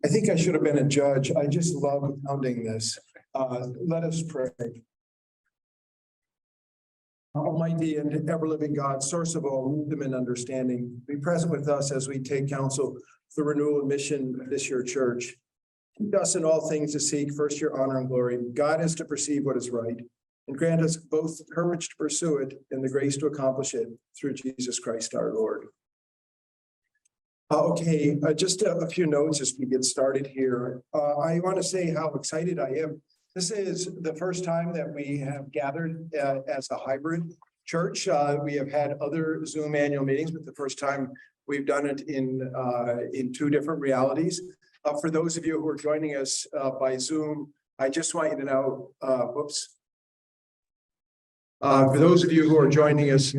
I think I should have been a judge. I just love pounding this. Let us pray. Almighty and ever-living God, source of all wisdom and understanding, be present with us as we take counsel for the renewal and mission of this your church. Teach us in all things to seek first your honor and glory. Guide us to perceive what is right, and grant us both the courage to pursue it and the grace to accomplish it through Jesus Christ our Lord. Just a few notes as we get started here. I want to say how excited I am. This is the first time that we have gathered as a hybrid church. We have had other Zoom annual meetings, but the first time we've done it in two different realities. For those of you who are joining us by Zoom, I just want you to know, for those of you who are joining us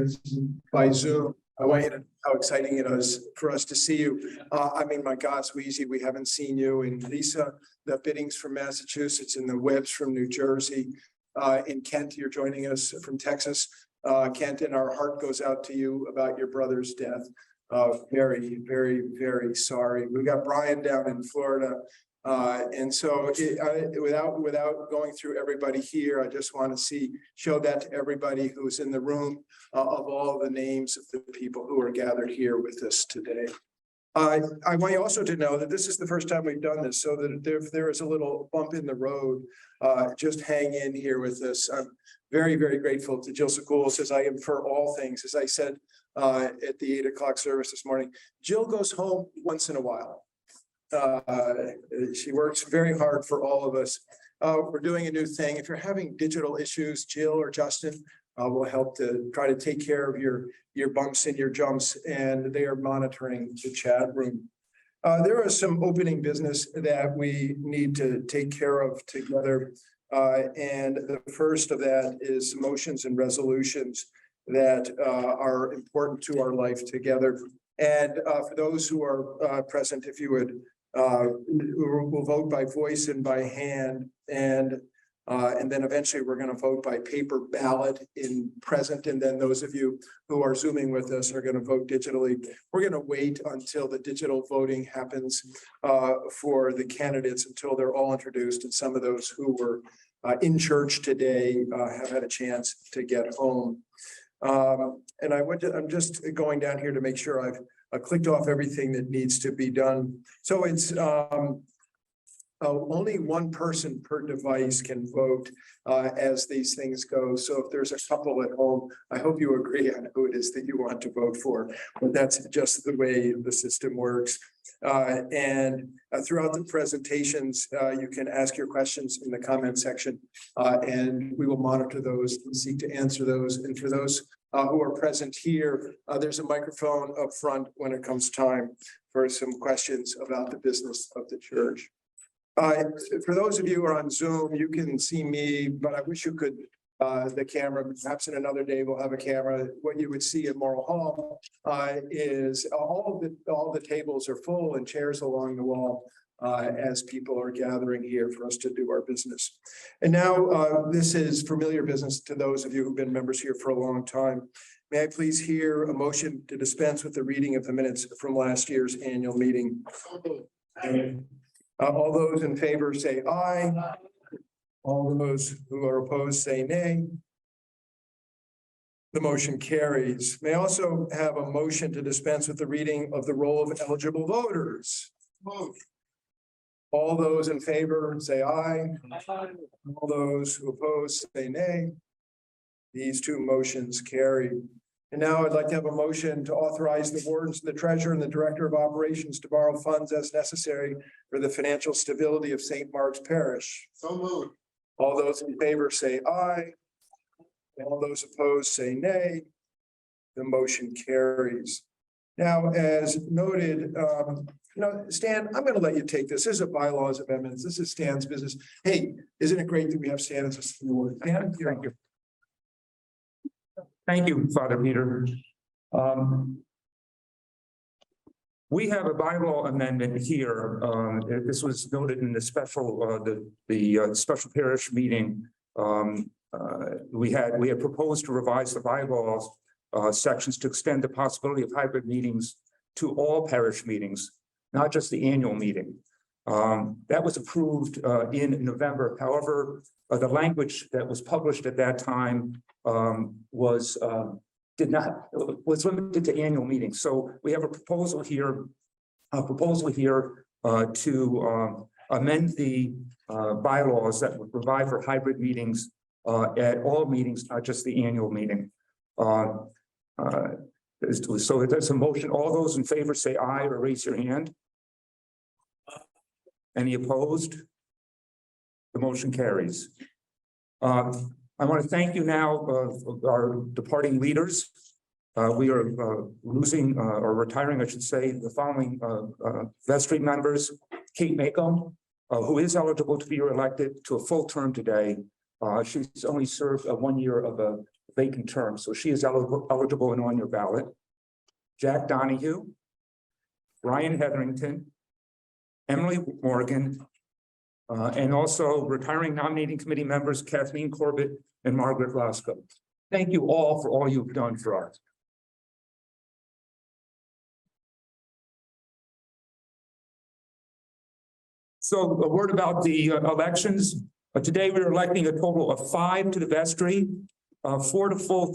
by Zoom, I want you to know how exciting it is for us to see you. I mean, my God, Sweezy, we haven't seen you. And Lisa, the Biddings from Massachusetts, and the Webbs from New Jersey. In Kent, you're joining us from Texas. Kent, and our heart goes out to you about your brother's death. Very, very, very sorry. We got Brian down in Florida. And so without going through everybody here, I just want to show that to everybody who's in the room of all the names of the people who are gathered here with us today. I want you also to know that this is the first time we've done this, so that if there is a little bump in the road, just hang in here with us. I'm very, very grateful to Jill Sekoulis, as I am for all things. As I said at the 8 o'clock service this morning, Jill goes home once in a while. She works very hard for all of us. We're doing a new thing. If you're having digital issues, Jill or Justin will help to try to take care of your bumps and your jumps, and they are monitoring the chat room. There is some opening business that we need to take care of together. And the first of that is motions and resolutions that are important to our life together. And for those who are present, if you would, we'll vote by voice and by hand, and then eventually we're going to vote by paper ballot in present, and then those of you who are Zooming with us are going to vote digitally. We're going to wait until the digital voting happens for the candidates until they're all introduced, and some of those who were in church today have had a chance to get home. And I'm just going down here to make sure I've clicked off everything that needs to be done. So it's only one person per device can vote as these things go. So if there's a couple at home, I hope you agree on who it is that you want to vote for. But that's just the way the system works. And throughout the presentations, you can ask your questions in the comment section, and we will monitor those and seek to answer those. And for those who are present here, there's a microphone up front when it comes time for some questions about the business of the church. For those of you who are on Zoom, you can see me, but I wish you could the camera. Perhaps in another day we'll have a camera. What you would see at Morrill Hall is all the tables are full and chairs along the wall as people are gathering here for us to do our business. And now this is familiar business to those of you who've been members here for a long time. May I please hear a motion to dispense with the reading of the minutes from last year's annual meeting? All those in favor say aye. All those who are opposed say nay. The motion carries. May I also have a motion to dispense with the reading of the roll of eligible voters? All those in favor say aye. All those who oppose say nay. These two motions carry. And now I'd like to have a motion to authorize the wardens, the treasurer, and the director of operations to borrow funds as necessary for the financial stability of St. Mark's Parish. So moved. All those in favor say aye. All those opposed say nay. The motion carries. Now, as noted, Stan, I'm going to let you take this. This is a bylaws amendments. This is Stan's business. Hey, isn't it great that we have Stan as a steward? Stan, thank you. Thank you, Father Peter. We have a bylaw amendment here. This was noted in the special, special parish meeting. We had proposed to revise the bylaws sections to extend the possibility of hybrid meetings to all parish meetings, not just the annual meeting. That was approved in November. However, the language that was published at that time was limited to annual meetings. So we have a proposal here to amend the bylaws that would provide for hybrid meetings at all meetings, not just the annual meeting. So there's a motion. All those in favor say aye or raise your hand. Any opposed? The motion carries. I want to thank you now, our departing leaders. We are losing or retiring, I should say, the following Vestry members: Kate Mako, who is eligible to be reelected to a full term today. She's only served 1 year of a vacant term, so she is eligible and on your ballot. Jack Donahue, Ryan Hetherington, Emily Morgan, and also retiring nominating committee members Kathleen Corbett and Margaret Roscoe. Thank you all for all you've done for us. So a word about the elections. Today we are electing a total of 5 to the vestry, 4 to fill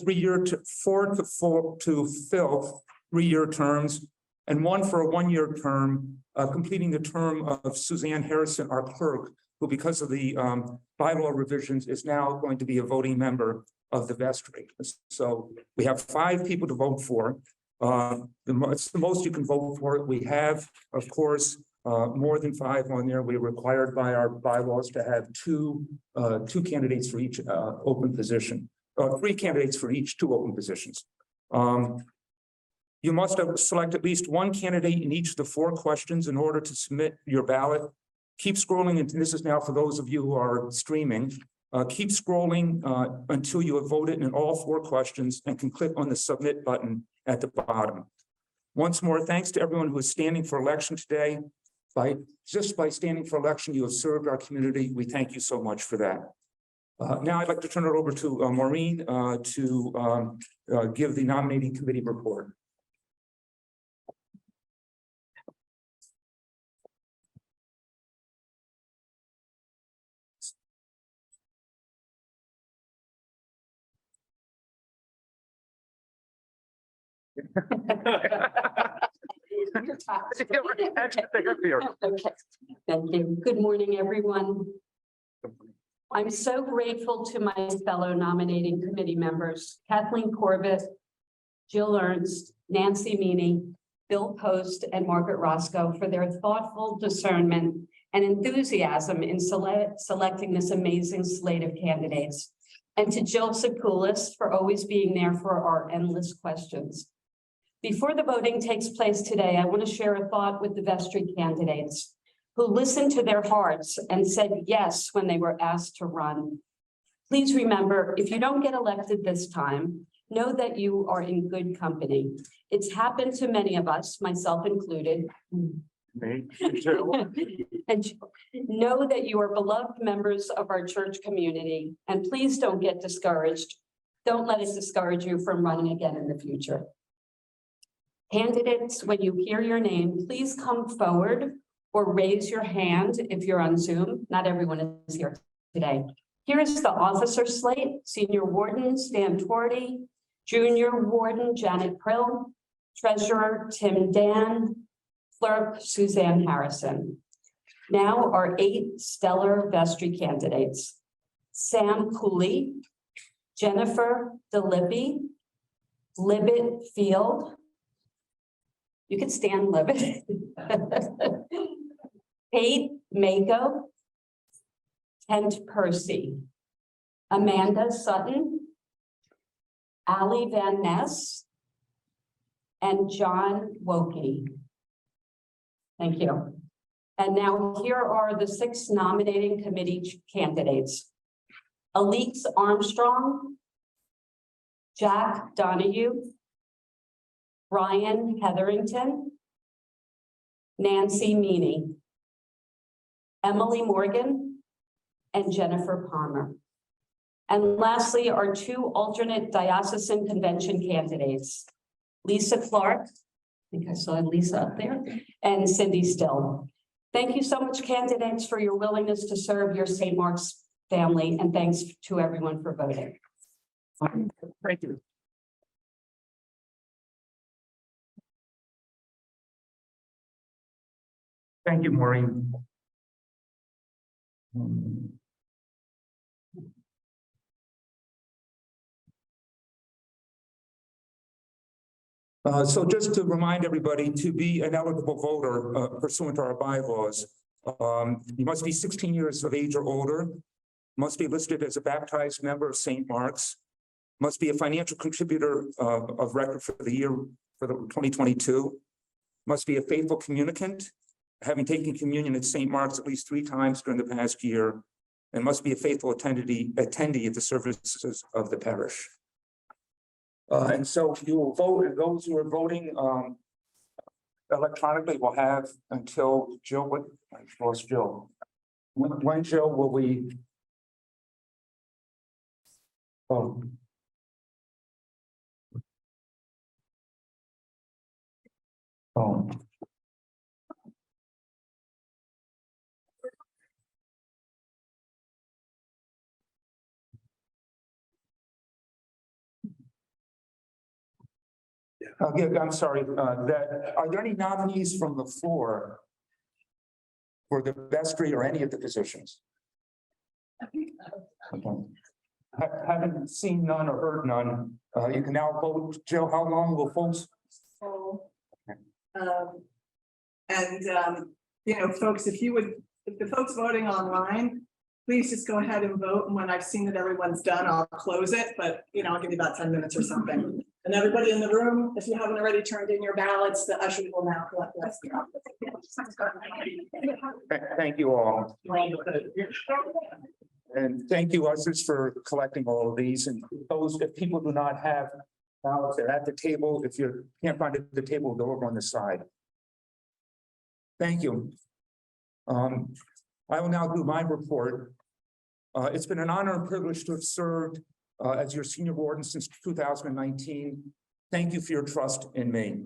3-year terms, and 1 for a 1-year term, completing the term of Suzanne Harrison, our clerk, who, because of the bylaw revisions, is now going to be a voting member of the vestry. So we have 5 people to vote for. It's the most you can vote for. We have, of course, more than 5 on there. We're required by our bylaws to have two candidates for each open position, 3 candidates for each 2 open positions. You must have select at least 1 candidate in each of the 4 questions in order to submit your ballot. Keep scrolling, and this is now for those of you who are streaming. Keep scrolling until you have voted in all 4 questions and can click on the submit button at the bottom. Once more, thanks to everyone who is standing for election today. Just by standing for election, you have served our community. We thank you so much for that. Now I'd like to turn it over to Maureen to give the nominating committee report. Okay, thank you. Good morning, everyone. I'm so grateful to my fellow nominating committee members, Kathleen Corbett, Jill Ernst, Nancy Meany, Bill Post, and Margaret Roscoe for their thoughtful discernment and enthusiasm in selecting this amazing slate of candidates. And to Jill Sakoulis for always being there for our endless questions. Before the voting takes place today, I want to share a thought with the vestry candidates who listened to their hearts and said yes when they were asked to run. Please remember, if you don't get elected this time, know that you are in good company. It's happened to many of us, myself included. Me too. And know that you are beloved members of our church community, and please don't get discouraged. Don't let it discourage you from running again in the future. Candidates, when you hear your name, please come forward or raise your hand if you're on Zoom. Not everyone is here today. Here is the officer slate: Senior Warden Stan Twardy, Junior Warden Janet Prill, Treasurer Tim Dann, Clerk Suzanne Harrison. Now our 8 stellar vestry candidates: Sam Cooley, Jennifer DeLippi, Libet Field. You can stand, Libet. Kate Mako, Kent Percy, Amanda Sutton, Ali Van Ness, and John Wokey. Thank you. And now here are the 6 nominating committee candidates: Alix Armstrong, Jack Donahue, Ryan Hetherington, Nancy Meany, Emily Morgan, and Jennifer Palmer. And lastly, our 2 alternate diocesan convention candidates: Lisa Clark, I think I saw Lisa up there, and Cindy Still. Thank you so much, candidates, for your willingness to serve your St. Mark's family, and thanks to everyone for voting. Thank you. Thank you, Maureen. So just to remind everybody, to be an eligible voter pursuant to our bylaws, you must be 16 years of age or older, must be listed as a baptized member of St. Mark's, must be a financial contributor of record for the year for the 2022, must be a faithful communicant, having taken communion at St. Mark's at least 3 times during the past year, and must be a faithful attendee at the services of the parish. And so you will vote, and those who are voting electronically will have until Jill, I lost Jill. When Jill will we? Oh. Oh. Yeah, I'm sorry, are there any nominees from the floor for the vestry or any of the positions? Okay. Haven't seen none or heard none. You can now vote. Jill, how long will folks? Folks, if the folks voting online, please just go ahead and vote. And when I've seen that everyone's done, I'll close it, but I'll give you about 10 minutes or something. And everybody in the room, if you haven't already turned in your ballots, the ushers will now collect the rest. Thank you all. And thank you, ushers, for collecting all of these. And those, if people do not have ballots, they're at the table. If you can't find it at the table, go over on the side. Thank you. I will now do my report. It's been an honor and privilege to have served as your senior warden since 2019. Thank you for your trust in me.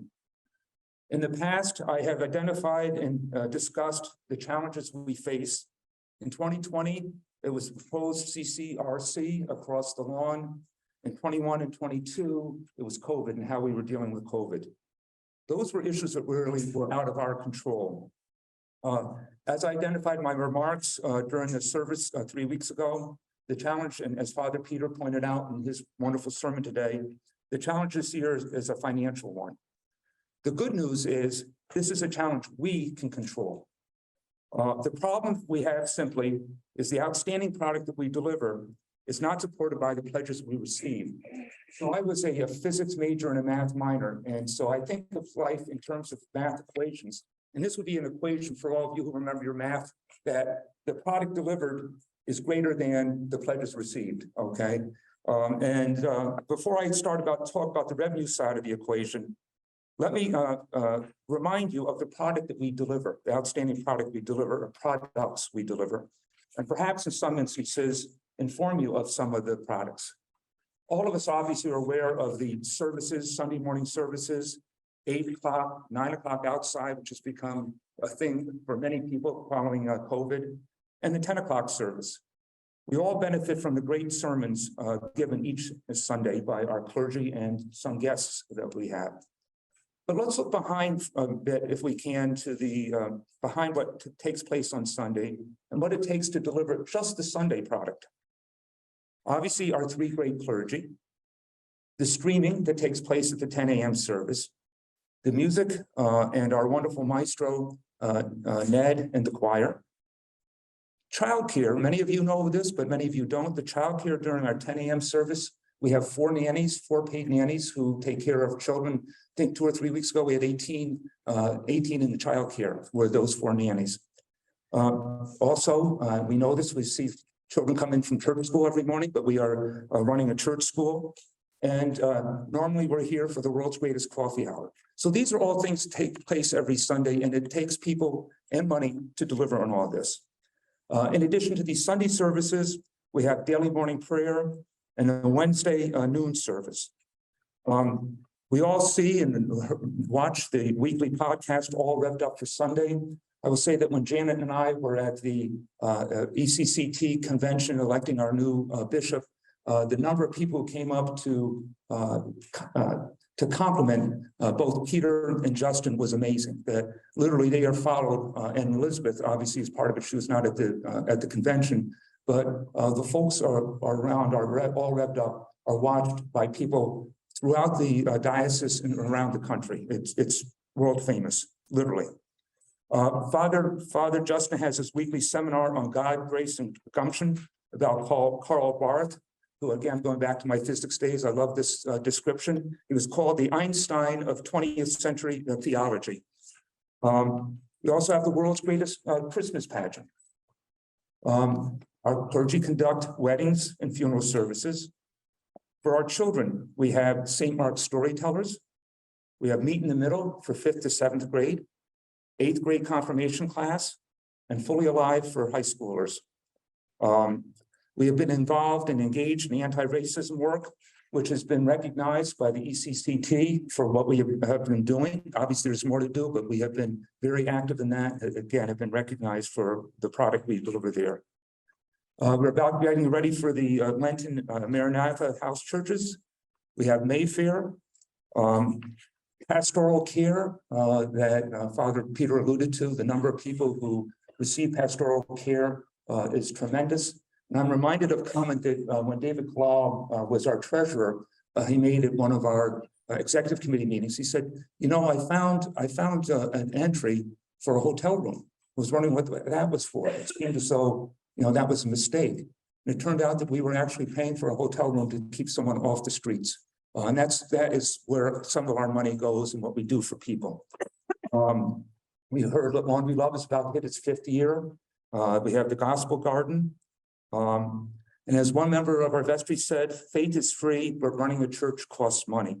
In the past, I have identified and discussed the challenges we face. In 2020, it was proposed CCRC across the lawn. In 21 and 22, it was COVID and how we were dealing with COVID. Those were issues that really were out of our control. As I identified in my remarks during the service 3 weeks ago, the challenge, and as Father Peter pointed out in his wonderful sermon today, the challenge this year is a financial one. The good news is this is a challenge we can control. The problem we have simply is the outstanding product that we deliver is not supported by the pledges we receive. So I was a physics major and a math minor, and so I think of life in terms of math equations. And this would be an equation for all of you who remember your math, that the product delivered is greater than the pledges received, okay? Before I talk about the revenue side of the equation, let me remind you of the product that we deliver, the outstanding product we deliver, or products we deliver, and perhaps in some instances, inform you of some of the products. All of us obviously are aware of the services, Sunday morning services, 8 o'clock, 9 o'clock outside, which has become a thing for many people following COVID, and the 10 o'clock service. We all benefit from the great sermons given each Sunday by our clergy and some guests that we have. But let's look behind a bit, if we can, to the behind what takes place on Sunday and what it takes to deliver just the Sunday product. Obviously, our 3 great clergy, the streaming that takes place at the 10 a.m. service, the music and our wonderful maestro, Ned, and the choir. Childcare, many of you know this, but many of you don't. The childcare during our 10 a.m. service, we have 4 nannies, 4 paid nannies who take care of children. I think 2 or 3 weeks ago, we had 18 in the childcare, were those 4 nannies. Also, we know this, we see children come in from church school every morning, but we are running a church school. And normally we're here for the world's greatest coffee hour. So these are all things that take place every Sunday, and it takes people and money to deliver on all this. In addition to these Sunday services, we have daily morning prayer and a Wednesday noon service. We all see and watch the weekly podcast, All Revved Up for Sunday. I will say that when Janet and I were at the ECCT convention electing our new bishop, the number of people who came up to compliment both Peter and Justin was amazing. That literally they are followed, and Elizabeth obviously is part of it. She was not at the convention, but the folks are around, are all revved up, are watched by people throughout the diocese and around the country. It's world famous, literally. Father Justin has his weekly seminar on God, grace, and gumption about Karl Barth, who, again, going back to my physics days, I love this description. He was called the Einstein of 20th century theology. We also have the world's greatest Christmas pageant. Our clergy conduct weddings and funeral services. For our children, we have St. Mark's Storytellers. We have Meet in the Middle for 5th to 7th grade, 8th grade confirmation class, and Fully Alive for high schoolers. We have been involved and engaged in the anti-racism work, which has been recognized by the ECCT for what we have been doing. Obviously, there's more to do, but we have been very active in that. Again, have been recognized for the product we deliver there. We're about getting ready for the Lenten Maranatha house churches. We have Mayfair, pastoral care that Father Peter alluded to. The number of people who receive pastoral care is tremendous. And I'm reminded of a comment that when David Klau was our treasurer, he made at one of our executive committee meetings. He said, "You know, I found an entry for a hotel room. I was wondering what that was for. It seemed as though, you know, that was a mistake. And it turned out that we were actually paying for a hotel room to keep someone off the streets. And that is where some of our money goes and what we do for people. We heard that Laundry Love is about to hit its 5th year. We have the Gospel Garden. And as one member of our vestry said, faith is free, but running a church costs money.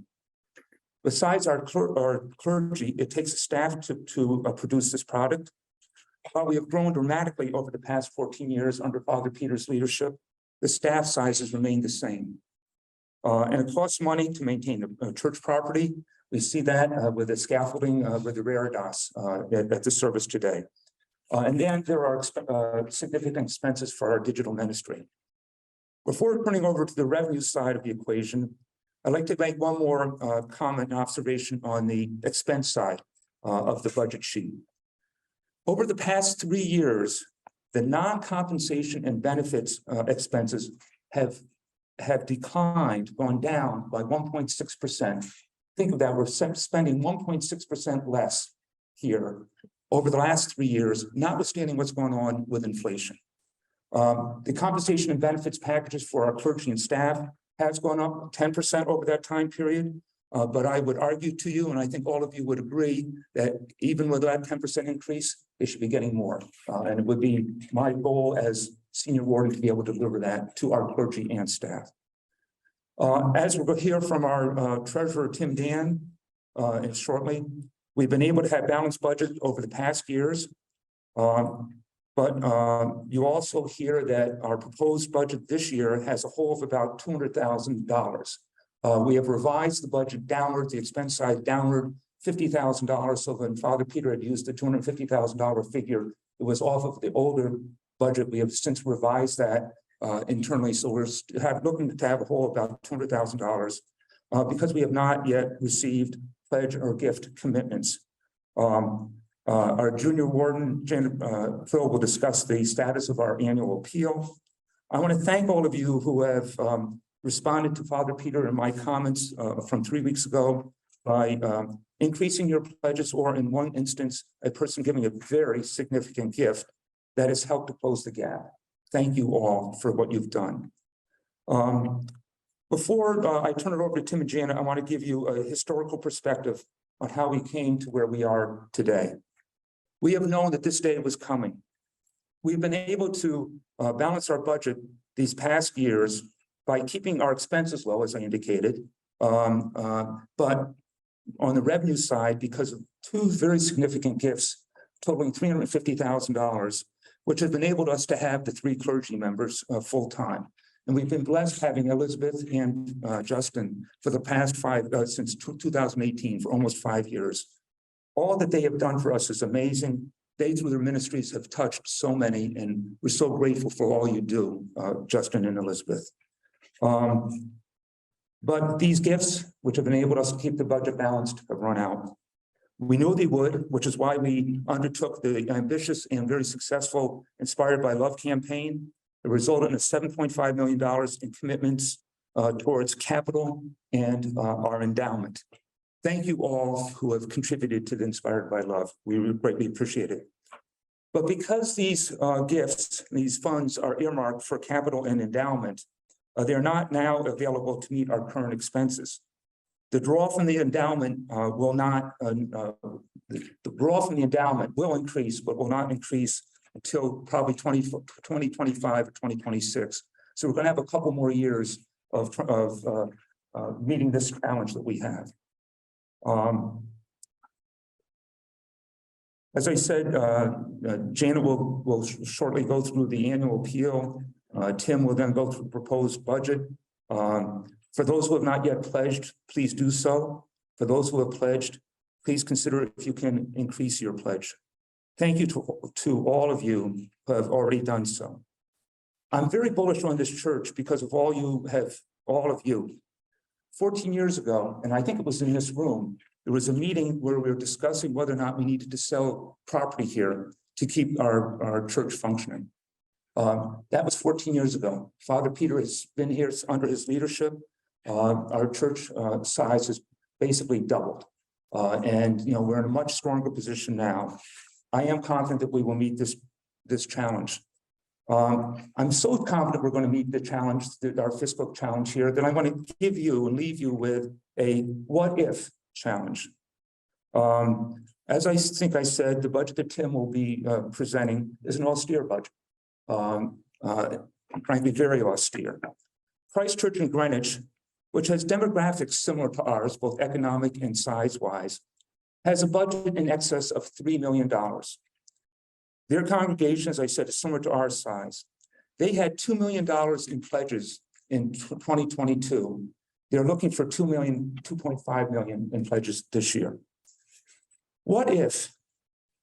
Besides our clergy, it takes a staff to produce this product. While we have grown dramatically over the past 14 years under Father Peter's leadership, the staff sizes remain the same. And it costs money to maintain a church property. We see that with the scaffolding with the Veritas at the service today. And then there are significant expenses for our digital ministry. Before turning over to the revenue side of the equation, I'd like to make one more comment and observation on the expense side of the budget sheet. Over the past 3 years, the non-compensation and benefits expenses have declined, gone down by 1.6%. Think of that, we're spending 1.6% less here over the last 3 years, notwithstanding what's going on with inflation. The compensation and benefits packages for our clergy and staff has gone up 10% over that time period. But I would argue to you, and I think all of you would agree, that even with that 10% increase, they should be getting more. And it would be my goal as senior warden to be able to deliver that to our clergy and staff. As we'll hear from our treasurer, Tim Dann, shortly, we've been able to have balanced budget over the past years. But you also hear that our proposed budget this year has a hole of about $200,000. We have revised the budget downward, the expense side downward, $50,000. So when Father Peter had used the $250,000 figure, it was off of the older budget. We have since revised that internally. So we're looking to have a hole about $200,000 because we have not yet received pledge or gift commitments. Our junior warden, Prill, will discuss the status of our annual appeal. I want to thank all of you who have responded to Father Peter and my comments from 3 weeks ago by increasing your pledges, or in one instance, a person giving a very significant gift that has helped to close the gap. Thank you all for what you've done. Before I turn it over to Tim and Janet, I want to give you a historical perspective on how we came to where we are today. We have known that this day was coming. We've been able to balance our budget these past years by keeping our expenses low, as I indicated, but on the revenue side, because of 2 very significant gifts totaling $350,000, which have enabled us to have the 3 clergy members full-time. And we've been blessed having Elizabeth and Justin for the past since 2018, for almost 5 years. All that they have done for us is amazing. They, through their ministries, have touched so many, and we're so grateful for all you do, Justin and Elizabeth. But these gifts, which have enabled us to keep the budget balanced, have run out. We knew they would, which is why we undertook the ambitious and very successful Inspired by Love campaign. It resulted in $7.5 million in commitments towards capital and our endowment. Thank you all who have contributed to the Inspired by Love. We greatly appreciate it. But because these gifts, these funds are earmarked for capital and endowment, they're not now available to meet our current expenses. The draw from the endowment will not, the draw from the endowment will increase, but will not increase until probably 2025 or 2026. So we're going to have a couple more years of meeting this challenge that we have. As I said, Janet will shortly go through the annual appeal. Tim will then go through the proposed budget. For those who have not yet pledged, please do so. For those who have pledged, please consider if you can increase your pledge. Thank you to all of you who have already done so. I'm very bullish on this church because of all of you. 14 years ago, and I think it was in this room, there was a meeting where we were discussing whether or not we needed to sell property here to keep our church functioning. That was 14 years ago. Father Peter has been here under his leadership. Our church size has basically doubled. And we're in a much stronger position now. I am confident that we will meet this challenge. I'm so confident we're going to meet the challenge, our fiscal challenge here, that I'm going to give you and leave you with a what if challenge. As I think I said, the budget that Tim will be presenting is an austere budget. Frankly, very austere. Christ Church in Greenwich, which has demographics similar to ours, both economic and size-wise, has a budget in excess of $3 million. Their congregation, as I said, is similar to our size. They had $2 million in pledges in 2022. They're looking for $2.5 million in pledges this year. What if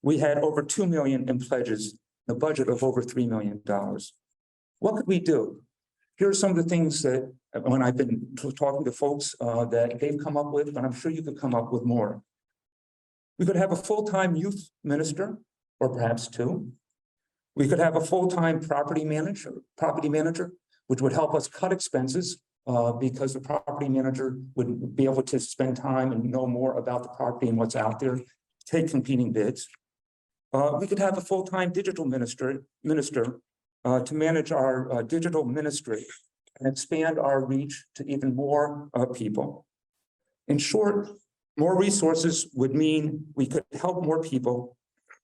we had over $2 million in pledges, a budget of over $3 million? What could we do? Here are some of the things that, when I've been talking to folks that they've come up with, and I'm sure you could come up with more. We could have a full-time youth minister, or perhaps two. We could have a full-time property manager, which would help us cut expenses because the property manager would be able to spend time and know more about the property and what's out there, take competing bids. We could have a full-time digital minister to manage our digital ministry and expand our reach to even more people. In short, more resources would mean we could help more people,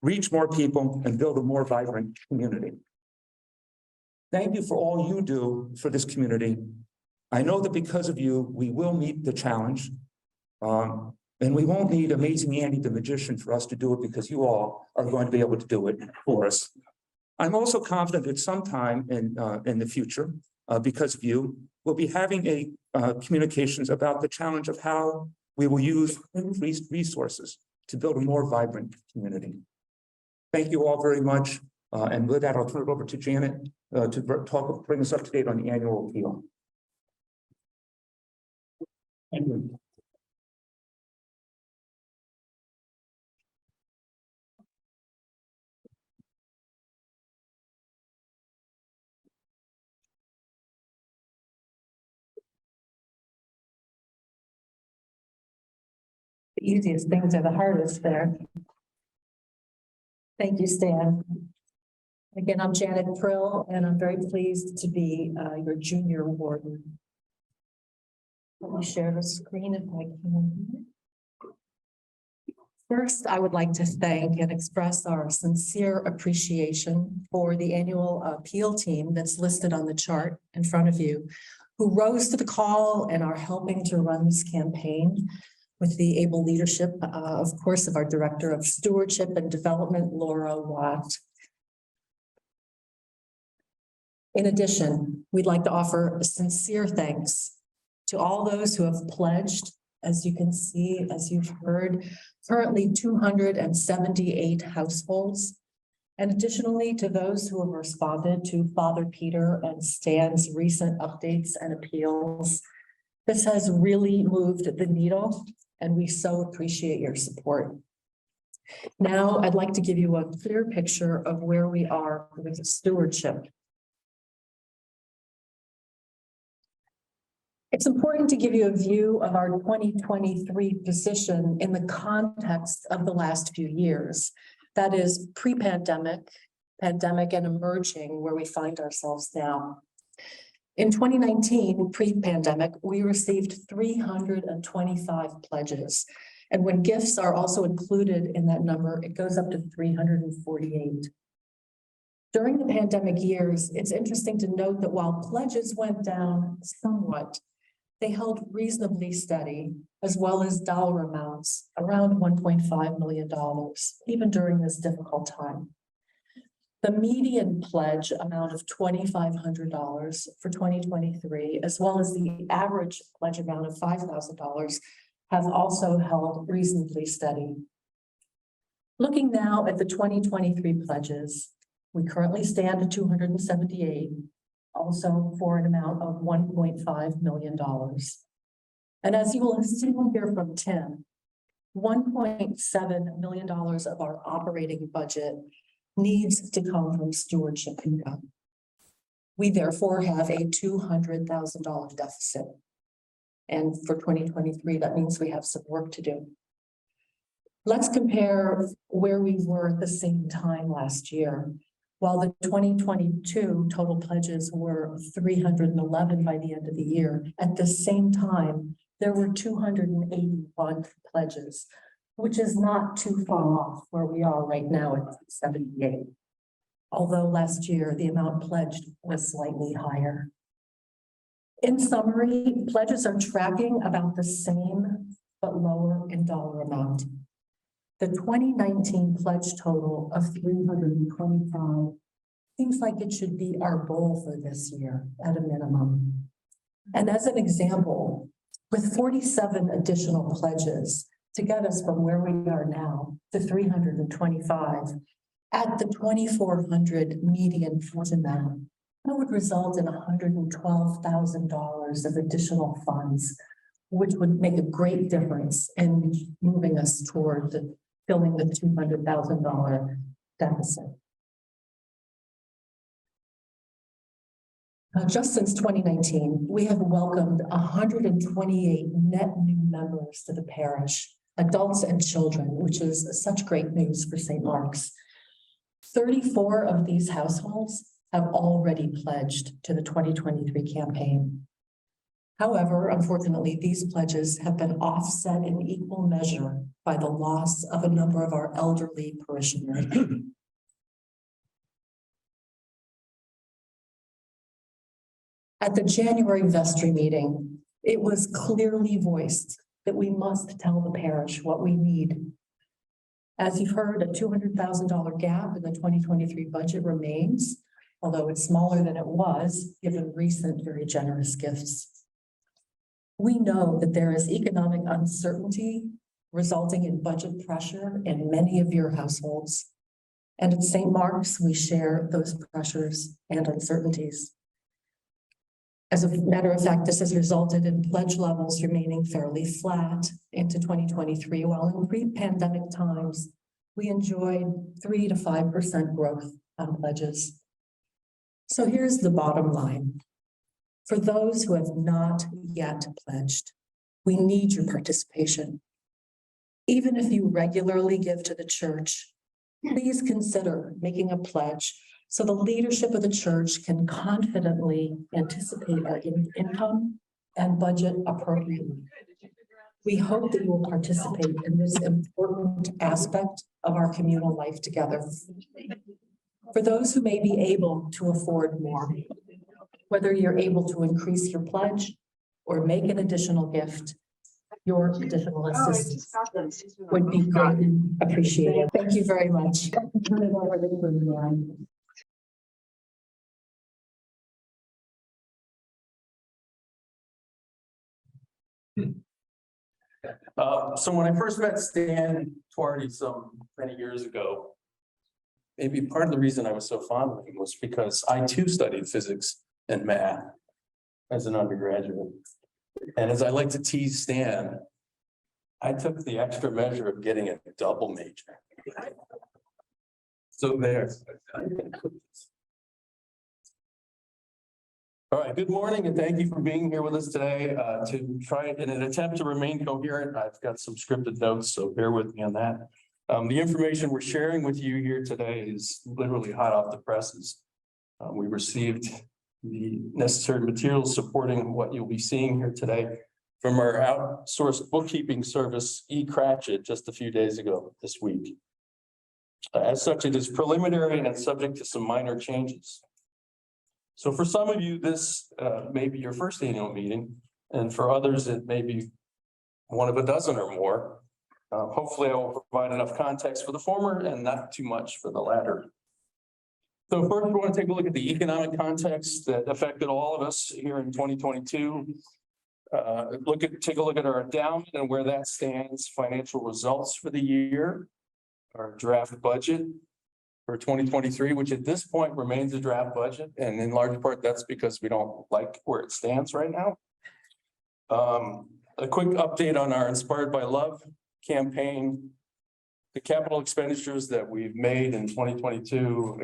reach more people, and build a more vibrant community. Thank you for all you do for this community. I know that because of you, we will meet the challenge. And we won't need Amazing Andy the magician for us to do it, because you all are going to be able to do it for us. I'm also confident that sometime in the future, because of you, we'll be having a communications about the challenge of how we will use increased resources to build a more vibrant community. Thank you all very much. And with that, I'll turn it over to Janet to bring us up to date on the annual appeal. Thank you. The easiest things are the hardest there. Thank you, Stan. Again, I'm Janet Prill, and I'm very pleased to be your junior warden. Let me share the screen if I can. First, I would like to thank and express our sincere appreciation for the annual appeal team that's listed on the chart in front of you, who rose to the call and are helping to run this campaign with the able leadership, of course, of our Director of Stewardship and Development, Laura Watt. In addition, we'd like to offer a sincere thanks to all those who have pledged. As you can see, as you've heard, currently 278 households. And additionally, to those who have responded to Father Peter and Stan's recent updates and appeals. This has really moved the needle, and we so appreciate your support. Now, I'd like to give you a clear picture of where we are with stewardship. It's important to give you a view of our 2023 position in the context of the last few years. That is pre-pandemic, pandemic, and emerging where we find ourselves now. In 2019, pre-pandemic, we received 325 pledges. And when gifts are also included in that number, it goes up to 348. During the pandemic years, it's interesting to note that while pledges went down somewhat, they held reasonably steady, as well as dollar amounts around $1.5 million, even during this difficult time. The median pledge amount of $2,500 for 2023, as well as the average pledge amount of $5,000, have also held reasonably steady. Looking now at the 2023 pledges, we currently stand at 278. Also for an amount of $1.5 million. And as you will see here from Tim, $1.7 million of our operating budget needs to come from stewardship income. We therefore have a $200,000 deficit. And for 2023, that means we have some work to do. Let's compare where we were at the same time last year. While the 2022 total pledges were 311 by the end of the year, at the same time, there were 281 pledges, which is not too far off where we are right now at 78. Although last year, the amount pledged was slightly higher. In summary, pledges are tracking about the same, but lower in dollar amount. The 2019 pledge total of 325 seems like it should be our goal for this year at a minimum. And as an example, with 47 additional pledges to get us from where we are now to 325, at the 2,400 median pledge amount, that would result in $112,000 of additional funds, which would make a great difference in moving us toward filling the $200,000 deficit. Just since 2019, we have welcomed 128 net new members to the parish, adults and children, which is such great news for St. Mark's. 34 of these households have already pledged to the 2023 campaign. However, unfortunately, these pledges have been offset in equal measure by the loss of a number of our elderly parishioners. At the January Vestry meeting, it was clearly voiced that we must tell the parish what we need. As you've heard, a $200,000 gap in the 2023 budget remains, although it's smaller than it was given recent very generous gifts. We know that there is economic uncertainty resulting in budget pressure in many of your households. And at St. Mark's, we share those pressures and uncertainties. As a matter of fact, this has resulted in pledge levels remaining fairly flat into 2023, while in pre-pandemic times, we enjoyed 3 to 5% growth on pledges. So here's the bottom line. For those who have not yet pledged, we need your participation. Even if you regularly give to the church, please consider making a pledge so the leadership of the church can confidently anticipate our income and budget appropriately. We hope that you will participate in this important aspect of our communal life together. For those who may be able to afford more, whether you're able to increase your pledge or make an additional gift, your additional assistance would be greatly appreciated. Thank you very much. So when I first met Stan Twardy many years ago, maybe part of the reason I was so fond of him was because I too studied physics and math as an undergraduate. And as I like to tease Stan, I took the extra measure of getting a double major. So there. All right, good morning and thank you for being here with us today to try in an attempt to remain coherent. I've got some scripted notes, so bear with me on that. The information we're sharing with you here today is literally hot off the presses. We received the necessary materials supporting what you'll be seeing here today from our outsourced bookkeeping service, eCratchit, just a few days ago this week. As such, it is preliminary and subject to some minor changes. So for some of you, this may be your first annual meeting, and for others, it may be one of a dozen or more. Hopefully, I will provide enough context for the former and not too much for the latter. So first, we want to take a look at the economic context that affected all of us here in 2022. Take a look at our endowment and where that stands, financial results for the year, our draft budget for 2023, which at this point remains a draft budget. And in large part, that's because we don't like where it stands right now. A quick update on our Inspired by Love campaign, the capital expenditures that we've made in 2022,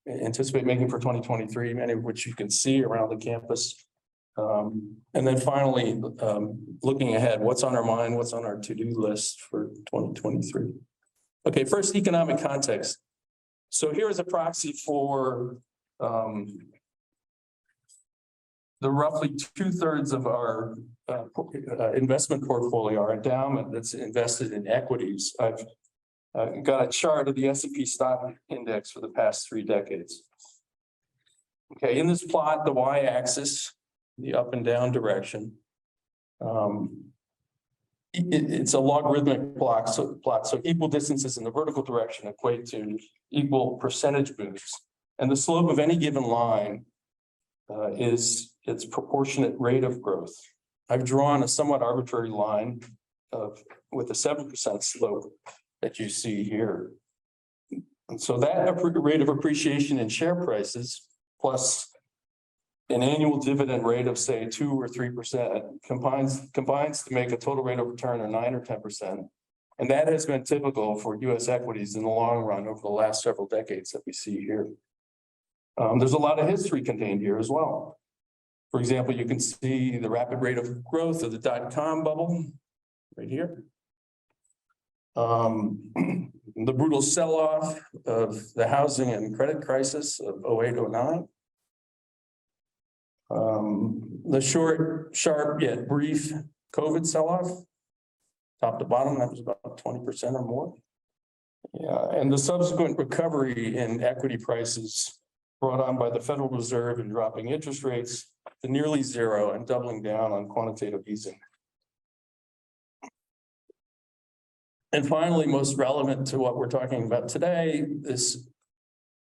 anticipate making for 2023, many of which you can see around the campus. And then finally, looking ahead, what's on our mind, what's on our to-do list for 2023. Okay, first, economic context. So here is a proxy for the roughly 2/3 of our investment portfolio, our endowment that's invested in equities. I've got a chart of the S&P stock index for the past 3 decades. Okay, in this plot, the y-axis, the up and down direction. It's a logarithmic plot, so equal distances in the vertical direction equate to equal percentage moves. And the slope of any given line is its proportionate rate of growth. I've drawn a somewhat arbitrary line with a 7% slope that you see here. And so that rate of appreciation in share prices plus an annual dividend rate of say 2 or 3% combines to make a total rate of return of 9 or 10%. And that has been typical for US equities in the long run over the last several decades that we see here. There's a lot of history contained here as well. For example, you can see the rapid rate of growth of the .com bubble right here. The brutal sell-off of the housing and credit crisis of 08-09. The short, sharp yet brief COVID sell-off, top to bottom, that was about 20% or more. Yeah, and the subsequent recovery in equity prices brought on by the Federal Reserve and dropping interest rates to nearly zero and doubling down on quantitative easing. And finally, most relevant to what we're talking about today, this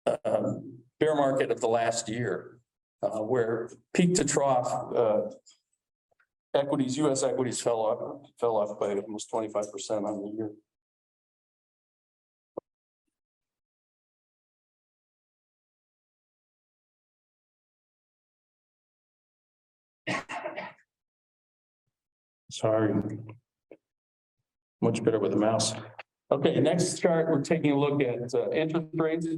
bear market of the last year, where peak to trough US equities fell off by almost 25% on the year. Sorry. Much better with a mouse. Okay, next chart, we're taking a look at interest rates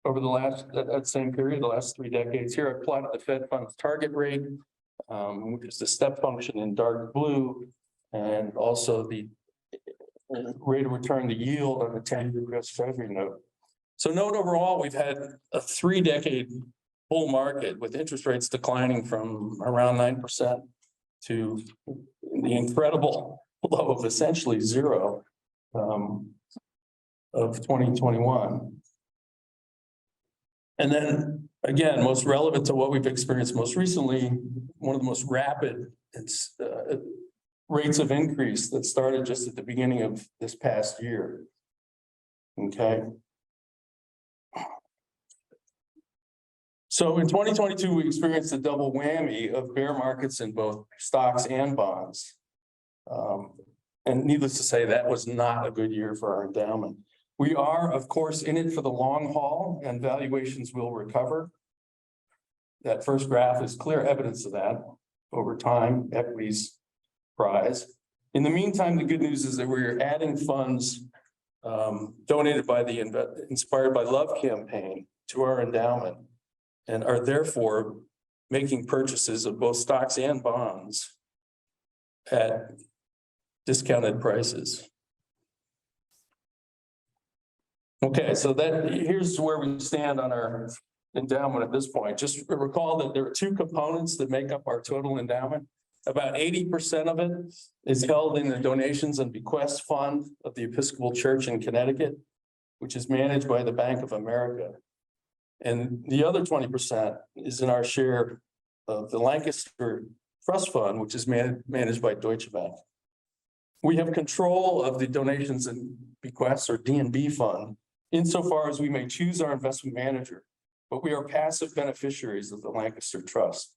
over the last, that same period, the last 3 decades. Here I plotted the Fed funds target rate, which is the step function in dark blue, and also the rate of return, the yield on the 10-year US Treasury note. So note overall, we've had a 3-decade bull market with interest rates declining from around 9% to the incredible low of essentially zero of 2021. And then again, most relevant to what we've experienced most recently, one of the most rapid rates of increase that started just at the beginning of this past year. Okay. So in 2022, we experienced a double whammy of bear markets in both stocks and bonds. And needless to say, that was not a good year for our endowment. We are, of course, in it for the long haul, and valuations will recover. That first graph is clear evidence of that. Over time, equities rise. In the meantime, the good news is that we're adding funds donated by the Inspired by Love campaign to our endowment, and are therefore making purchases of both stocks and bonds at discounted prices. Okay, so here's where we stand on our endowment at this point. Just recall that there are two components that make up our total endowment. About 80% of it is held in the Donations and Bequests Fund of the Episcopal Church in Connecticut, which is managed by the Bank of America. And the other 20% is in our share of the Lancaster Trust Fund, which is managed by Deutsche Bank. We have control of the Donations and Bequests, or D&B fund, insofar as we may choose our investment manager, but we are passive beneficiaries of the Lancaster Trust.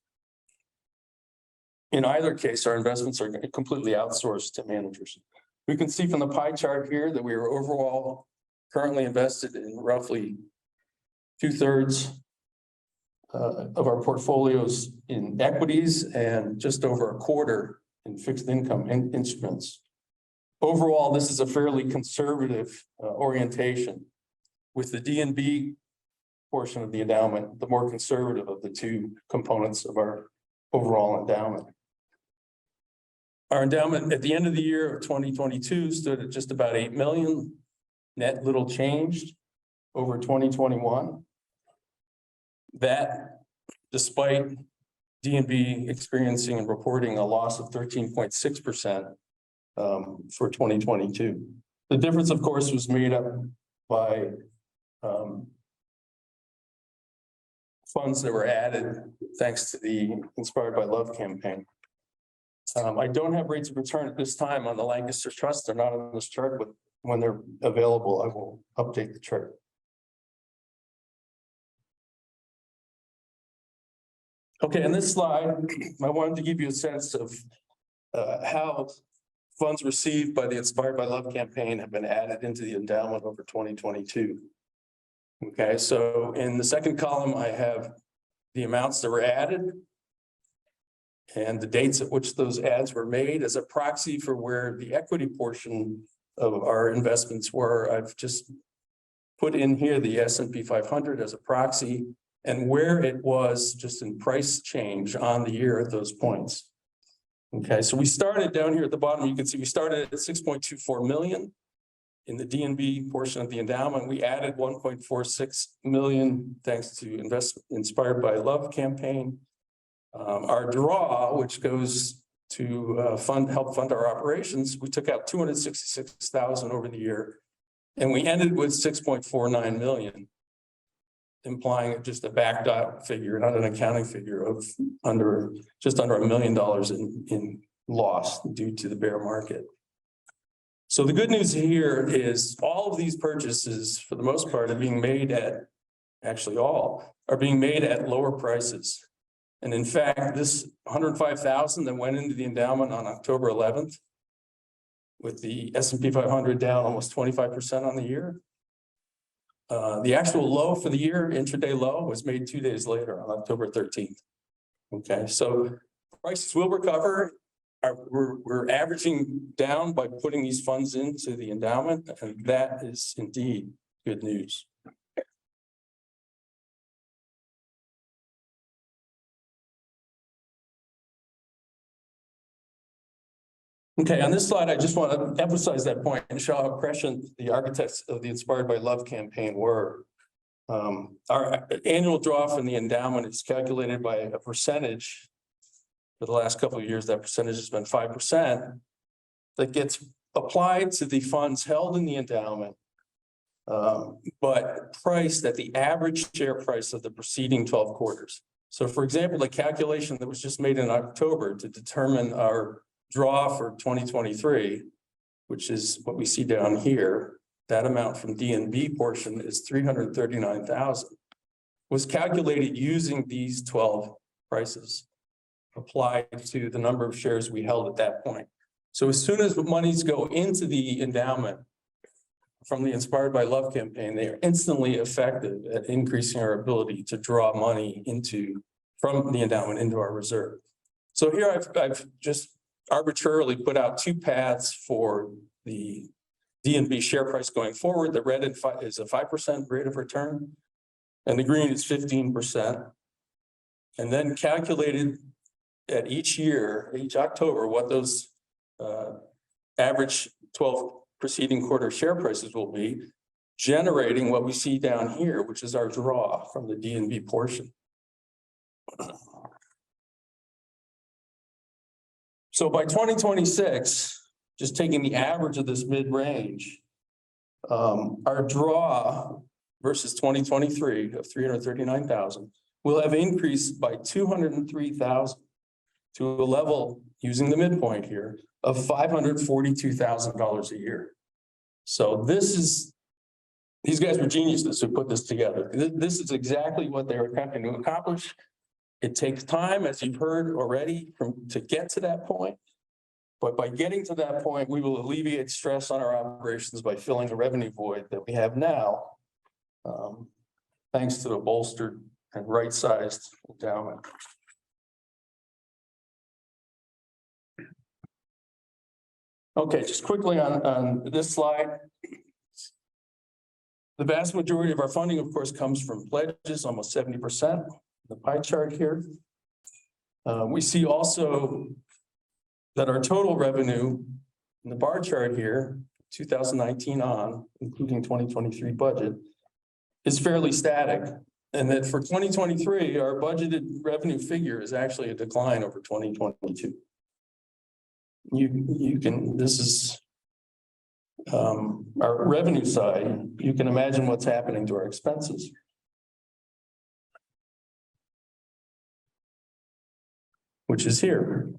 In either case, our investments are completely outsourced to managers. We can see from the pie chart here that we are overall currently invested in roughly 2/3 of our portfolios in equities and just over 1/4 in fixed income instruments. Overall, this is a fairly conservative orientation, with the D&B portion of the endowment the more conservative of the two components of our overall endowment. Our endowment at the end of the year of 2022 stood at just about 8 million, net little changed over 2021. That, despite D&B experiencing and reporting a loss of 13.6% for 2022. The difference, of course, was made up by funds that were added thanks to the Inspired by Love campaign. I don't have rates of return at this time on the Lancaster Trust. They're not on this chart, but when they're available, I will update the chart. Okay, in this slide, I wanted to give you a sense of how funds received by the Inspired by Love campaign have been added into the endowment over 2022. Okay, so in the second column, I have the amounts that were added and the dates at which those ads were made as a proxy for where the equity portion of our investments were. I've just put in here the S&P 500 as a proxy and where it was just in price change on the year at those points. Okay, so we started down here at the bottom. You can see we started at 6.24 million in the D&B portion of the endowment. We added 1.46 million thanks to Inspired by Love campaign. Our draw, which goes to help fund our operations, we took out 266,000 over the year, and we ended with 6.49 million, implying just a backed out figure, not an accounting figure of just under $1 million in loss due to the bear market. So the good news here is all of these purchases, for the most part, are being made at, actually all, are being made at lower prices. And in fact, this 105,000 that went into the endowment on October 11th, with the S&P 500 down almost 25% on the year, the actual low for the year, intraday low, was made 2 days later on October 13th. Okay, so prices will recover. We're averaging down by putting these funds into the endowment, and that is indeed good news. Okay, on this slide, I just want to emphasize that point and show how prescient the architects of the Inspired by Love campaign were. Our annual draw from the endowment is calculated by a percentage. For the last couple of years, that percentage has been 5%. That gets applied to the funds held in the endowment, but priced at the average share price of the preceding 12 quarters. So for example, the calculation that was just made in October to determine our draw for 2023, which is what we see down here, that amount from D&B portion is 339,000. was calculated using these 12 prices applied to the number of shares we held at that point. So as soon as monies go into the endowment from the Inspired by Love campaign, they are instantly effective at increasing our ability to draw money from the endowment into our reserve. So here I've just arbitrarily put out two paths for the DNB share price going forward. The red is a 5% rate of return, and the green is 15%. And then calculated at each year, each October, what those average 12 preceding quarter share prices will be, generating what we see down here, which is our draw from the DNB portion. So by 2026, just taking the average of this mid-range, our draw versus 2023 of 339,000 will have increased by 203,000 to a level, using the midpoint here, of $542,000 a year. So these guys were geniuses who put this together. This is exactly what they were attempting to accomplish. It takes time, as you've heard already, to get to that point. But by getting to that point, we will alleviate stress on our operations by filling the revenue void that we have now, thanks to the bolstered and right-sized endowment. Okay, just quickly on this slide. The vast majority of our funding, of course, comes from pledges, almost 70%. The pie chart here. We see also that our total revenue in the bar chart here, 2019 on, including 2023 budget, is fairly static. And that for 2023, our budgeted revenue figure is actually a decline over 2022. This is our revenue side. You can imagine what's happening to our expenses. Which is here.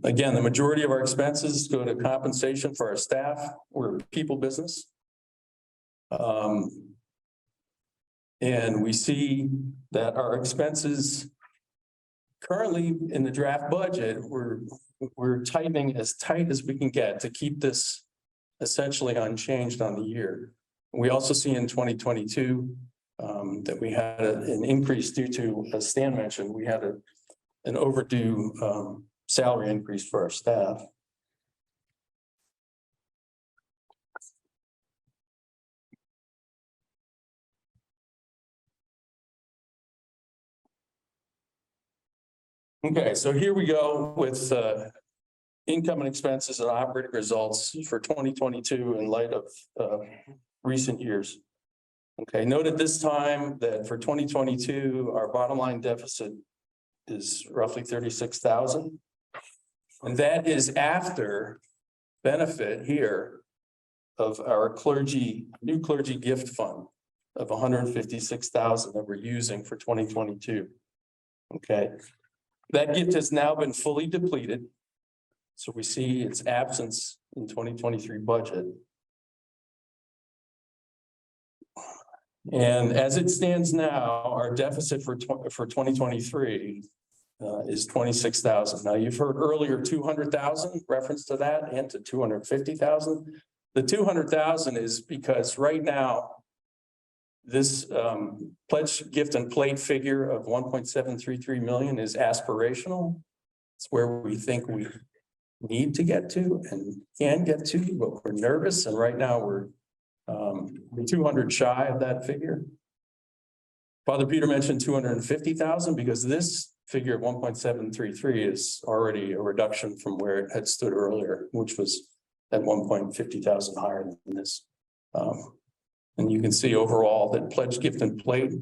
Again, the majority of our expenses go to compensation for our staff. We're a people business. And we see that our expenses currently in the draft budget, we're tightening as tight as we can get to keep this essentially unchanged on the year. We also see in 2022 that we had an increase due to, as Stan mentioned, we had an overdue salary increase for our staff. Okay, so here we go with income and expenses and operating results for 2022 in light of recent years. Okay, note at this time that for 2022, our bottom line deficit is roughly 36,000. And that is after benefit here of our new clergy gift fund of 156,000 that we're using for 2022. Okay, that gift has now been fully depleted. So we see its absence in 2023 budget. And as it stands now, our deficit for 2023 is 26,000. Now you've heard earlier 200,000 reference to that and to 250,000. The 200,000 is because right now this pledge gift and plate figure of 1.733 million is aspirational. It's where we think we need to get to and can get to, but we're nervous. And right now we're 200 shy of that figure. Father Peter mentioned 250,000 because this figure of 1.733 is already a reduction from where it had stood earlier, which was at 1.50,000 higher than this. And you can see overall that pledge gift and plate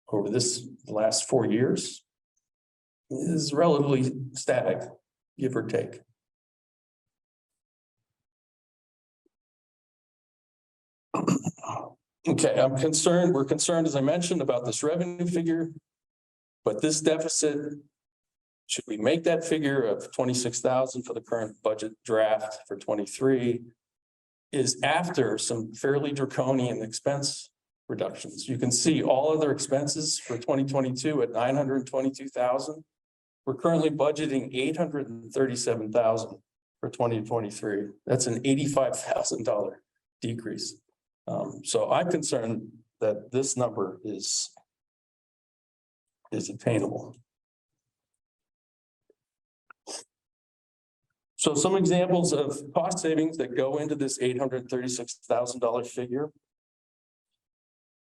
over the last 4 years is relatively static, give or take. Okay, we're concerned, as I mentioned, about this revenue figure, but this deficit, should we make that figure of 26,000 for the current budget draft for 23, is after some fairly draconian expense reductions. You can see all other expenses for 2022 at 922,000. We're currently budgeting 837,000 for 2023. That's an $85,000 decrease. So I'm concerned that this number is attainable. So some examples of cost savings that go into this $836,000 figure.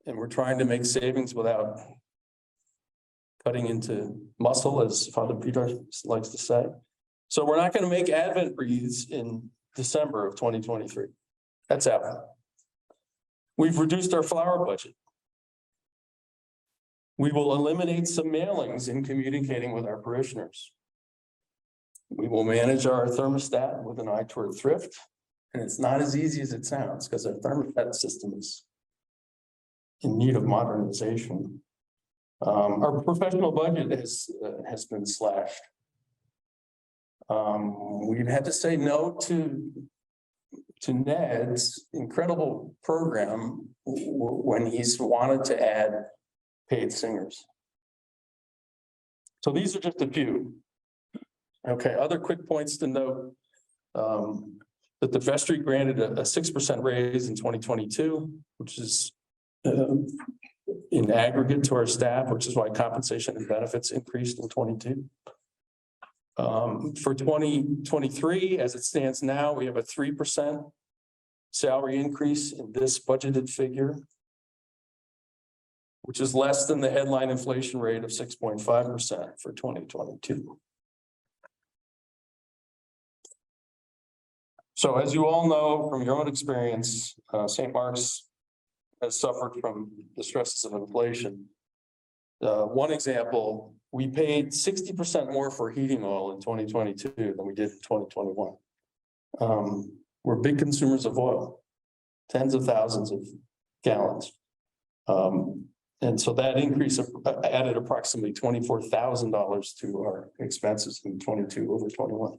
And we're trying to make savings without cutting into muscle, as Father Peter likes to say. So we're not going to make Advent wreaths in December of 2023. That's out. We've reduced our flower budget. We will eliminate some mailings in communicating with our parishioners. We will manage our thermostat with an eye toward thrift. And it's not as easy as it sounds because our thermostat system is in need of modernization. Our professional budget has been slashed. We've had to say no to Ned's incredible program when he's wanted to add paid singers. So these are just a few. Okay, other quick points to note. That the Vestry granted a 6% raise in 2022, which is in aggregate to our staff, which is why compensation and benefits increased in 22. For 2023, as it stands now, we have a 3% salary increase in this budgeted figure, which is less than the headline inflation rate of 6.5% for 2022. So as you all know from your own experience, St. Mark's has suffered from the stresses of inflation. One example, we paid 60% more for heating oil in 2022 than we did in 2021. We're big consumers of oil, tens of thousands of gallons. And so that increase added approximately $24,000 to our expenses in 22 over 21.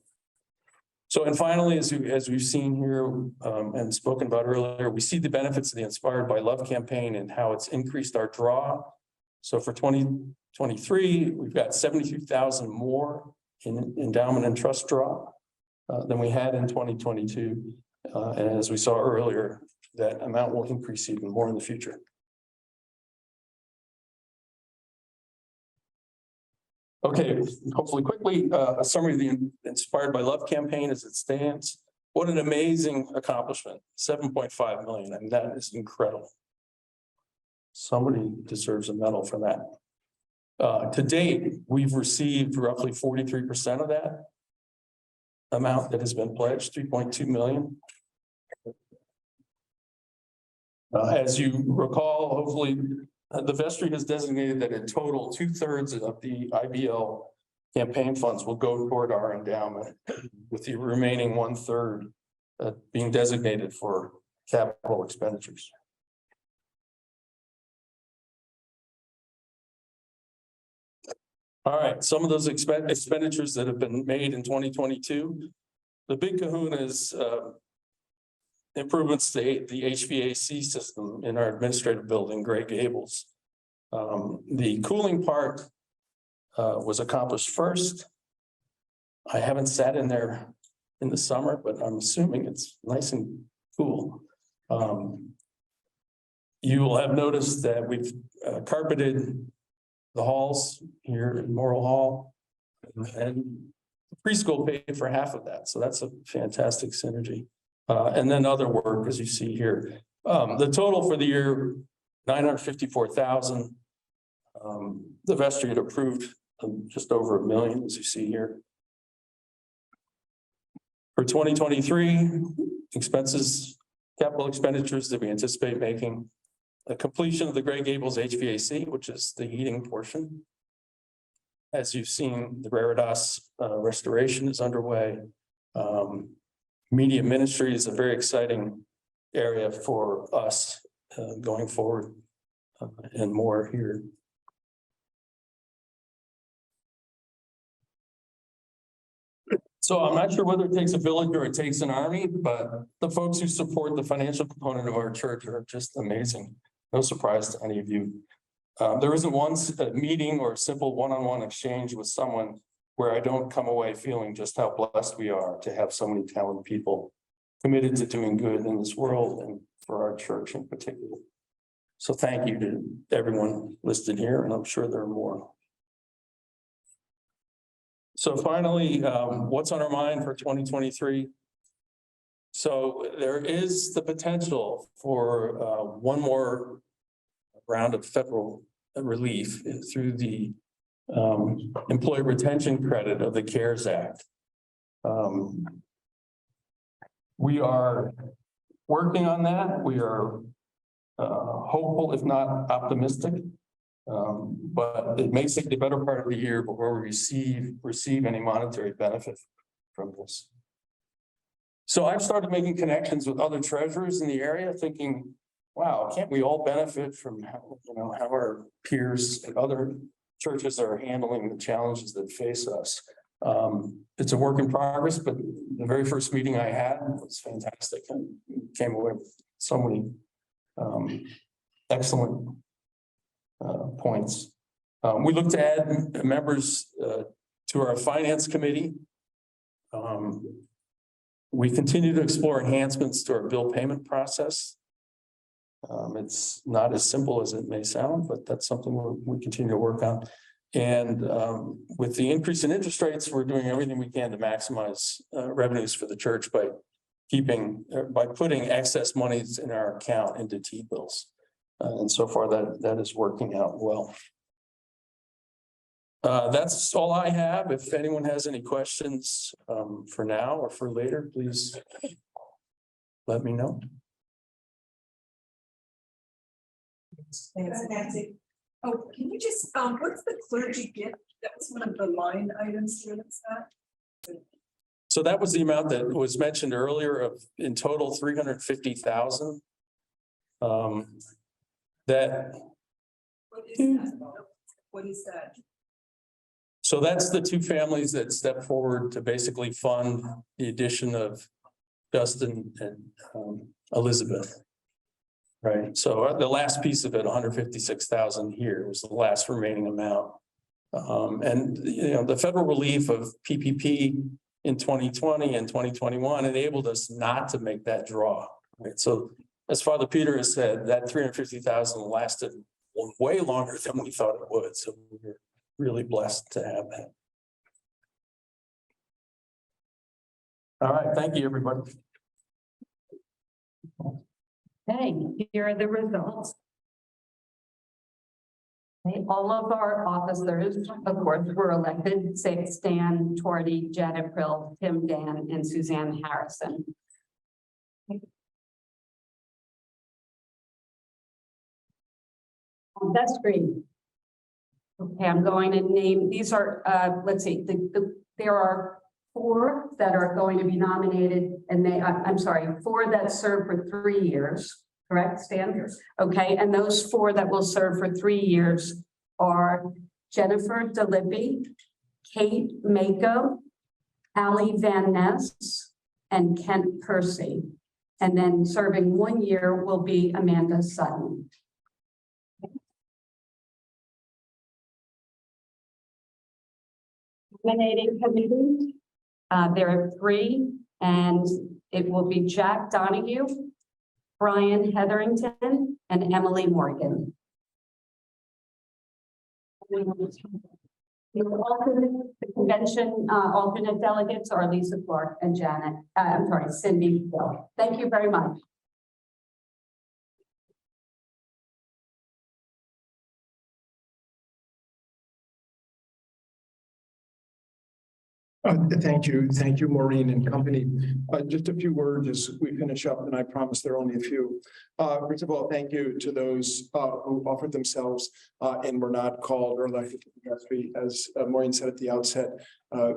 So, and finally, as we've seen here and spoken about earlier, we see the benefits of the Inspired by Love campaign and how it's increased our draw. So for 2023, we've got 72,000 more in endowment and trust draw than we had in 2022. And as we saw earlier, that amount will increase even more in the future. Okay, hopefully quickly, a summary of the Inspired by Love campaign as it stands. What an amazing accomplishment, 7.5 million. I mean, that is incredible. Somebody deserves a medal for that. To date, we've received roughly 43% of that amount that has been pledged, 3.2 million. As you recall, hopefully, the Vestry has designated that in total 2/3 of the IBL campaign funds will go toward our endowment, with the remaining 1/3 being designated for capital expenditures. All right, some of those expenditures that have been made in 2022. The big kahuna is improvements to the HVAC system in our administrative building, Grey Gables. The cooling part was accomplished first. I haven't sat in there in the summer, but I'm assuming it's nice and cool. You will have noticed that we've carpeted the halls here in Morrill Hall, and preschool paid for half of that. So that's a fantastic synergy. And then other work, as you see here. The total for the year, $954,000. The Vestry had approved just over $1 million, as you see here. For 2023, expenses, capital expenditures that we anticipate making, a completion of the Grey Gables HVAC, which is the heating portion. As you've seen, the Veritas restoration is underway. Media ministry is a very exciting area for us going forward, and more here. So I'm not sure whether it takes a village or it takes an army, but the folks who support the financial component of our church are just amazing. No surprise to any of you. There isn't one meeting or simple one-on-one exchange with someone where I don't come away feeling just how blessed we are to have so many talented people committed to doing good in this world and for our church in particular. So thank you to everyone listed here, and I'm sure there are more. So finally, what's on our mind for 2023? So there is the potential for one more round of federal relief through the employee retention credit of the CARES Act. We are working on that. We are hopeful, if not optimistic. But it may take the better part of the year before we receive any monetary benefit from this. So I've started making connections with other treasurers in the area, thinking, wow, can't we all benefit from how our peers and other churches are handling the challenges that face us? It's a work in progress, but the very first meeting I had was fantastic and came away with so many excellent points. We look to add members to our finance committee. We continue to explore enhancements to our bill payment process. It's not as simple as it may sound, but that's something we continue to work on. And with the increase in interest rates, we're doing everything we can to maximize revenues for the church by putting excess monies in our account into T-bills. And so far that is working out well. That's all I have. If anyone has any questions for now or for later, please let me know. Thanks, Nancy. Oh, can you just, what's the clergy gift? That's one of the line items here, that's that. So that was the amount that was mentioned earlier of in total 350,000. That. What is that? What is that? So that's the two families that stepped forward to basically fund the addition of Justin and Elizabeth. Right, so the last piece of it, 156,000 here was the last remaining amount. And the federal relief of PPP in 2020 and 2021 enabled us not to make that draw. Right, so as Father Peter has said, that 350,000 lasted way longer than we thought it would. So we're really blessed to have that. All right, thank you, everybody. Okay, here are the results. Okay, all of our officers, of course, were elected, say Stan, Twardy, Janet Prill, Tim, Dann, and Suzanne Harrison. Vestry. Okay, I'm going to name, these are, let's see, there are 4 that are going to be nominated, and I'm sorry, 4 that serve for 3 years, correct, Stan? Okay, and those 4 that will serve for 3 years are Jennifer DeLippi, Kate Mako, Ali Van Ness, and Kent Percy. And then serving 1 year will be Amanda Sutton. Nominating committee. There are 3, and it will be Jack Donahue, Brian Hetherington, and Emily Morgan. The convention alternate delegates are Lisa Clark and Cindy Hill. Thank you very much. Thank you, Maureen and company. Just a few words as we finish up, and I promise there are only a few. First of all, thank you to those who offered themselves and were not called or elected to the vestry. As Maureen said at the outset,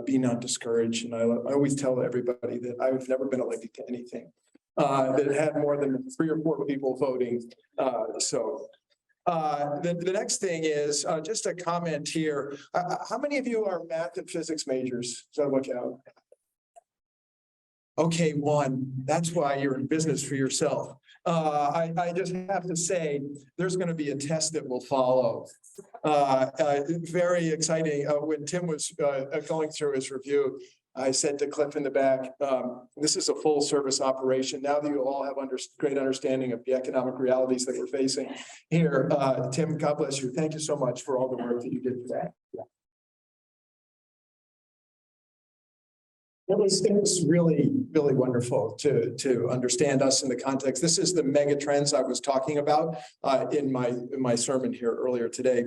be not discouraged. And I always tell everybody that I've never been elected to anything that had more than 3 or 4 people voting. The next thing is just a comment here. How many of you are math and physics majors? So look out. Okay, one, that's why you're in business for yourself. I just have to say, there's going to be a test that will follow. Very exciting. When Tim was going through his review, I said to Cliff in the back, this is a full service operation. Now that you all have great understanding of the economic realities that we're facing here, Tim, God bless you. Thank you so much for all the work that you did today. It was really, really wonderful to understand us in the context. This is the mega trends I was talking about in my sermon here earlier today.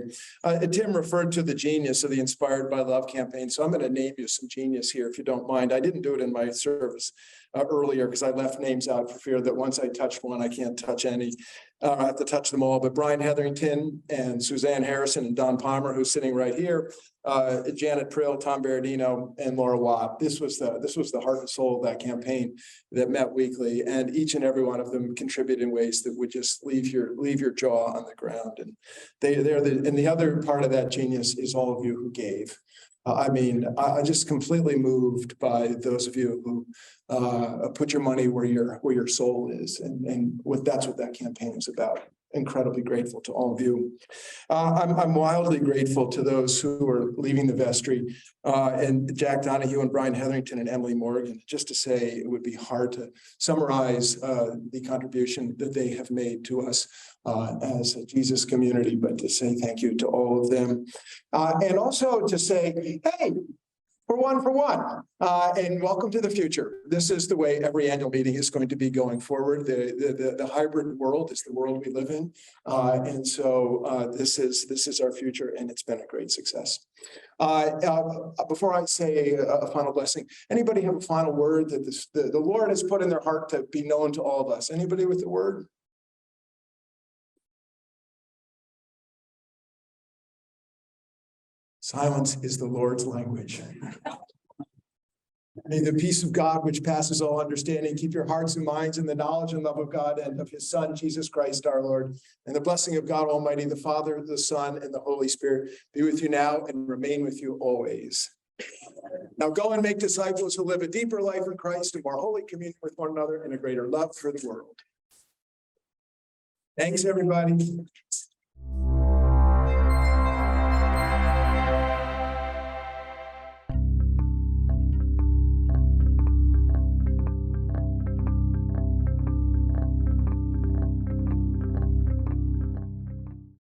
Tim referred to the genius of the Inspired by Love campaign. So I'm going to name you some genius here, if you don't mind. I didn't do it in my service earlier because I left names out for fear that once I touch one, I can't touch any. I have to touch them all. But Brian Hetherington and Suzanne Harrison and Don Palmer, who's sitting right here, Janet Prill, Tom Berardino, and Laura Watt. This was the heart and soul of that campaign that met weekly, and each and every one of them contributed in ways that would just leave your jaw on the ground. And and the other part of that genius is all of you who gave. I just completely moved by those of you who put your money where your soul is, and that's what that campaign is about. Incredibly grateful to all of you. I'm wildly grateful to those who are leaving the vestry, and Jack Donahue and Brian Hetherington and Emily Morgan. Just to say, it would be hard to summarize the contribution that they have made to us as a Jesus community, but to say thank you to all of them, and also to say, hey, for one, and welcome to the future. This is the way every annual meeting is going to be going forward. The hybrid world is the world we live in, and so this is our future, and it's been a great success. Before I say a final blessing, anybody have a final word that the Lord has put in their heart to be known to all of us? Anybody with the word? Silence is the Lord's language. May the peace of God, which passes all understanding, keep your hearts and minds in the knowledge and love of God and of his Son, Jesus Christ, our Lord. And the blessing of God Almighty, the Father, the Son, and the Holy Spirit be with you now and remain with you always. Now go and make disciples who live a deeper life in Christ and more holy communion with one another and a greater love for the world. Thanks, everybody.